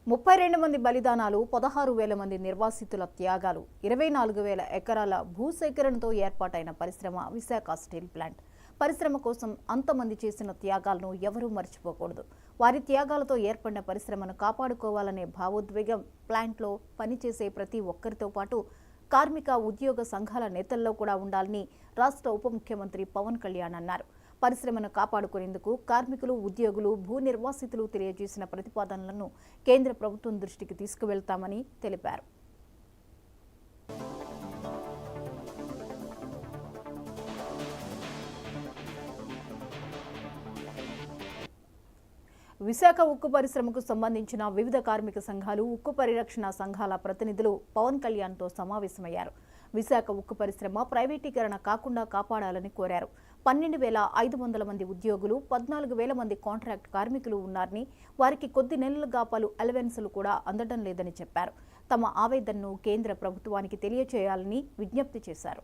32 మంది బలిదానాలు, 16,000 మంది నిర్వాసితుల త్యాగాలు, 24,000 ఎకరాల భూసేకరణతో ఏర్పాటైన పరిశ్రమ విశాఖ స్టీల్ ప్లాంట్. పరిశ్రమ కోసం అంతమంది చేసిన త్యాగాలను ఎవరూ మర్చిపోకూడదు. వారి త్యాగాలతో ఏర్పడిన పరిశ్రమను కాపాడుకోవాలనే భావోద్వేగం ప్లాంట్లో పనిచేసే ప్రతి ఒక్కరితో పాటు కార్మిక ఉద్యోగ సంఘాల నేతల్లో కూడా ఉండాలని రాష్ట్ర ఉప ముఖ్యమంత్రి పవన్ కళ్యాణ్ అన్నారు. పరిశ్రమను కాపాడుకునేందుకు కార్మికులు, ఉద్యోగులు, భూ నిర్వాసితులు తెలియజేసిన ప్రతిపాదనలను కేంద్ర ప్రభుత్వం దృష్టికి తీసుకువెళ్తామని తెలిపారు. విశాఖ ఉక్కు పరిశ్రమకు సంబంధించిన వివిధ కార్మిక సంఘాలు, ఉక్కు పరిరక్షణ సంఘాల ప్రతినిధులు పవన్ కళ్యాణ్తో సమావేశమయ్యారు. విశాఖ ఉక్కు పరిశ్రమ ప్రైవేటీకరణ కాకుండా కాపాడాలని కోరారు. 12,500 మంది ఉద్యోగులు, 14,000 మంది కాంట్రాక్ట్ కార్మికులు ఉన్నారని, వారికి కొద్ది నెలలుగా పలు అలవెన్సులు కూడా అందడం లేదని చెప్పారు. తమ ఆవేదనను కేంద్ర ప్రభుత్వానికి తెలియజేయాలని విజ్ఞప్తి చేశారు.